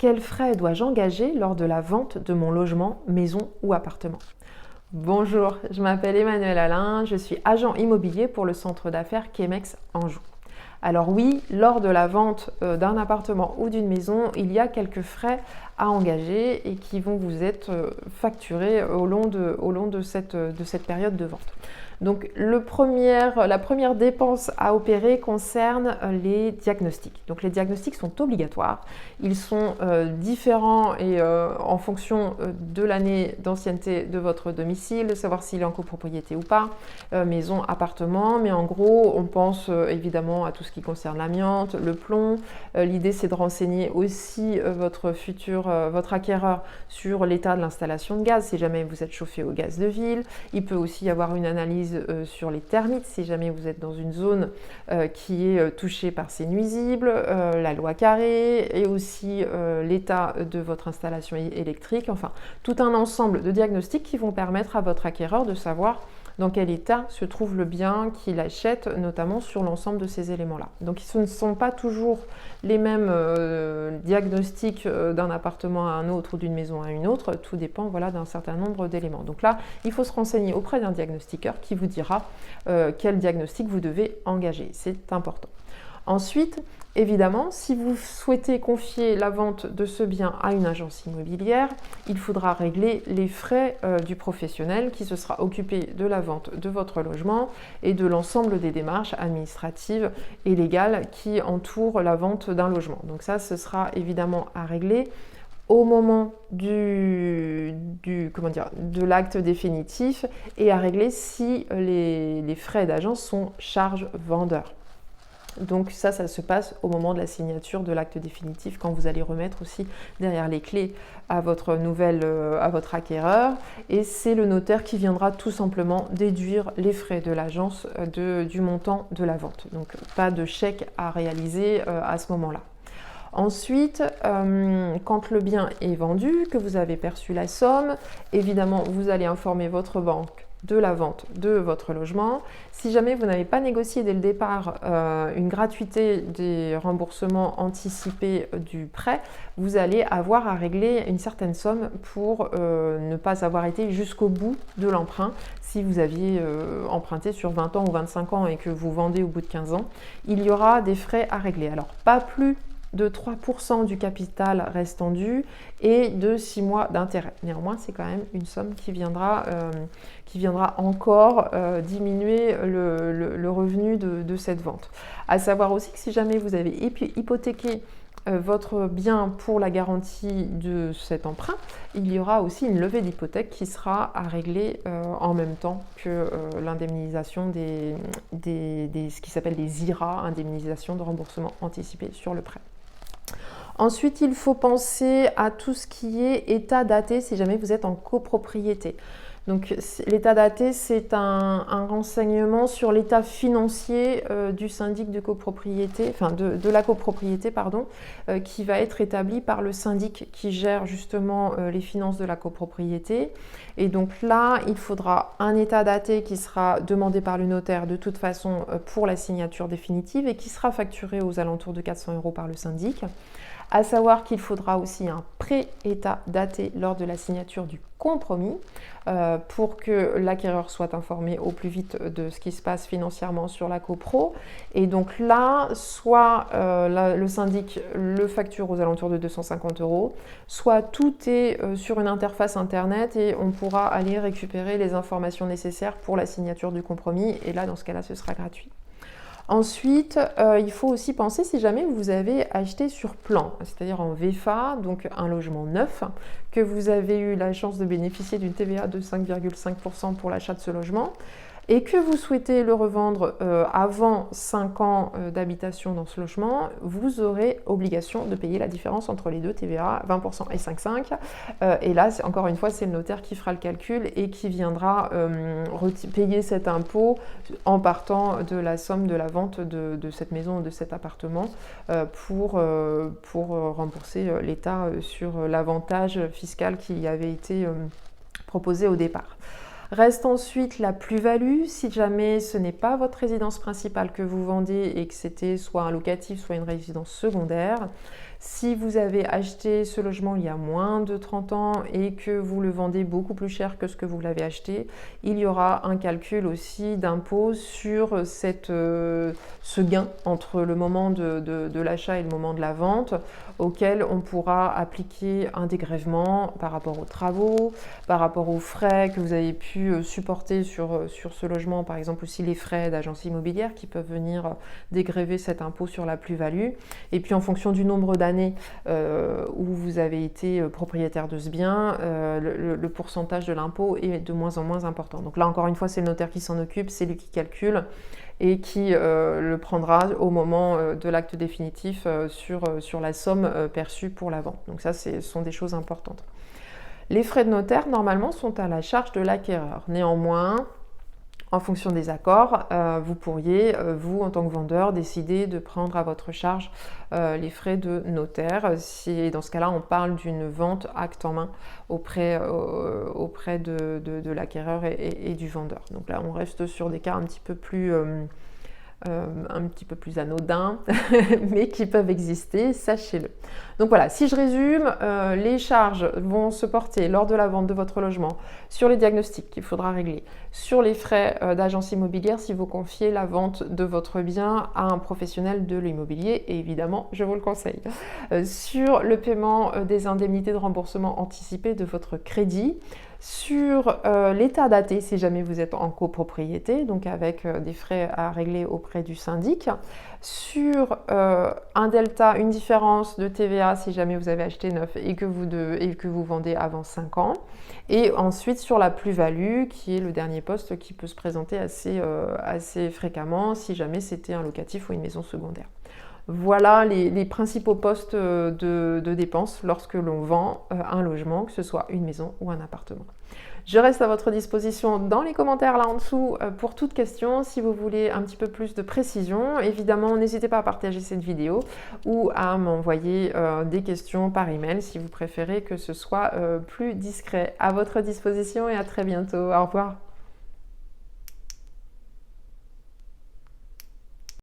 quels frais dois-je engager lors de la vente de mon logement, maison ou appartement? Bonjour, je m'appelle Emmanuelle Alain, je suis agent immobilier pour le centre d'affaires Kemex Anjou. Alors oui, lors de la vente d'un appartement ou d'une maison, il y a quelques frais à engager et qui vont vous être facturés au long de cette période de vente. Donc la première dépense à opérer concerne les diagnostics. Donc les diagnostics sont obligatoires. Ils sont différents et en fonction de l'année d'ancienneté de votre domicile, de savoir s'il est en copropriété ou pas, maison, appartement. Mais en gros, on pense évidemment à tout ce qui concerne l'amiante, le plomb. L'idée, c'est de renseigner aussi votre acquéreur sur l'état de l'installation de gaz, si jamais vous êtes chauffé au gaz de ville. Il peut aussi y avoir une analyse sur les termites, si jamais vous êtes dans une zone qui est touchée par ces nuisibles, la loi Carré et aussi l'état de votre installation électrique. Enfin, tout un ensemble de diagnostics qui vont permettre à votre acquéreur de savoir dans quel état se trouve le bien qu'il achète, notamment sur l'ensemble de ces éléments-là. Donc ce ne sont pas toujours les mêmes diagnostics d'un appartement à un autre ou d'une maison à une autre, tout dépend d'un certain nombre d'éléments. Donc là, il faut se renseigner auprès d'un diagnostiqueur qui vous dira quel diagnostic vous devez engager, c'est important. Ensuite, évidemment, si vous souhaitez confier la vente de ce bien à une agence immobilière, il faudra régler les frais du professionnel qui se sera occupé de la vente de votre logement et de l'ensemble des démarches administratives et légales qui entourent la vente d'un logement. Donc ça, ce sera évidemment à régler au moment de l'acte définitif et à régler si les frais d'agence sont charges vendeurs. Donc ça se passe au moment de la signature de l'acte définitif, quand vous allez remettre aussi derrière les clés à votre acquéreur. Et c'est le notaire qui viendra tout simplement déduire les frais de l'agence du montant de la vente. Donc pas de chèque à réaliser à ce moment-là. Ensuite, quand le bien est vendu, que vous avez perçu la somme, évidemment, vous allez informer votre banque de la vente de votre logement. Si jamais vous n'avez pas négocié dès le départ une gratuité des remboursements anticipés du prêt, vous allez avoir à régler une certaine somme pour ne pas avoir été jusqu'au bout de l'emprunt. Si vous aviez emprunté sur 20 ans ou 25 ans et que vous vendez au bout de 15 ans, il y aura des frais à régler. Alors, pas plus de 3% du capital restant dû et de 6 mois d'intérêt. Néanmoins, c'est quand même une somme qui viendra encore diminuer le revenu de cette vente. À savoir aussi que si jamais vous avez hypothéqué votre bien pour la garantie de cet emprunt, il y aura aussi une levée d'hypothèque qui sera à régler en même temps que l'indemnisation ce qui s'appelle des IRA, indemnisation de remboursement anticipé sur le prêt. Ensuite, il faut penser à tout ce qui est état daté si jamais vous êtes en copropriété. Donc l'état daté, c'est un renseignement sur l'état financier du syndic de copropriété, enfin de la copropriété, pardon, qui va être établi par le syndic qui gère justement les finances de la copropriété. Et donc là, il faudra un état daté qui sera demandé par le notaire de toute façon pour la signature définitive et qui sera facturé aux alentours de 400 € par le syndic. À savoir qu'il faudra aussi un pré-état daté lors de la signature du compromis pour que l'acquéreur soit informé au plus vite de ce qui se passe financièrement sur la copro. Et donc là, soit le syndic le facture aux alentours de 250 €, soit tout est sur une interface internet et on pourra aller récupérer les informations nécessaires pour la signature du compromis. Et là, dans ce cas-là, ce sera gratuit. Ensuite, il faut aussi penser si jamais vous avez acheté sur plan, c'est-à-dire en VFA, donc un logement neuf, que vous avez eu la chance de bénéficier d'une TVA de 5,5% pour l'achat de ce logement et que vous souhaitez le revendre avant 5 ans d'habitation dans ce logement, vous aurez obligation de payer la différence entre les deux, TVA 20% et 5,5%. Et là, encore une fois, c'est le notaire qui fera le calcul et qui viendra payer cet impôt en partant de la somme de la vente de cette maison ou de cet appartement pour rembourser l'État sur l'avantage fiscal qui avait été proposé au départ. Reste ensuite la plus-value, si jamais ce n'est pas votre résidence principale que vous vendez et que c'était soit un locatif, soit une résidence secondaire. Si vous avez acheté ce logement il y a moins de 30 ans et que vous le vendez beaucoup plus cher que ce que vous l'avez acheté, il y aura un calcul aussi d'impôt sur ce gain entre le moment de l'achat et le moment de la vente, auquel on pourra appliquer un dégrèvement par rapport aux travaux, par rapport aux frais que vous avez pu supporter sur ce logement, par exemple aussi les frais d'agence immobilière qui peuvent venir dégréver cet impôt sur la plus-value. Et puis en fonction du nombre d'années où vous avez été propriétaire de ce bien, le pourcentage de l'impôt est de moins en moins important. Donc là encore une fois, c'est le notaire qui s'en occupe, c'est lui qui calcule et qui le prendra au moment de l'acte définitif sur la somme perçue pour la vente. Donc ça, ce sont des choses importantes. Les frais de notaire, normalement, sont à la charge de l'acquéreur. Néanmoins, en fonction des accords, vous pourriez, vous, en tant que vendeur, décider de prendre à votre charge les frais de notaire. Si, dans ce cas-là, on parle d'une vente acte en main auprès de l'acquéreur et du vendeur. Donc là, on reste sur des cas un petit peu plus anodins, mais qui peuvent exister, sachez-le. Donc voilà, si je résume, les charges vont se porter lors de la vente de votre logement sur les diagnostics qu'il faudra régler, sur les frais d'agence immobilière si vous confiez la vente de votre bien à un professionnel de l'immobilier, et évidemment, je vous le conseille, sur le paiement des indemnités de remboursement anticipé de votre crédit, sur l'état daté si jamais vous êtes en copropriété, donc avec des frais à régler auprès du syndic, sur un delta, une différence de TVA si jamais vous avez acheté neuf et que vous vendez avant 5 ans, et ensuite sur la plus-value qui est le dernier poste qui peut se présenter assez fréquemment si jamais c'était un locatif ou une maison secondaire. Voilà les principaux postes de dépenses lorsque l'on vend un logement, que ce soit une maison ou un appartement. Je reste à votre disposition dans les commentaires là en dessous pour toute question. Si vous voulez un petit peu plus de précision, évidemment, n'hésitez pas à partager cette vidéo ou à m'envoyer des questions par email si vous préférez que ce soit plus discret. À votre disposition et à très bientôt. Au revoir.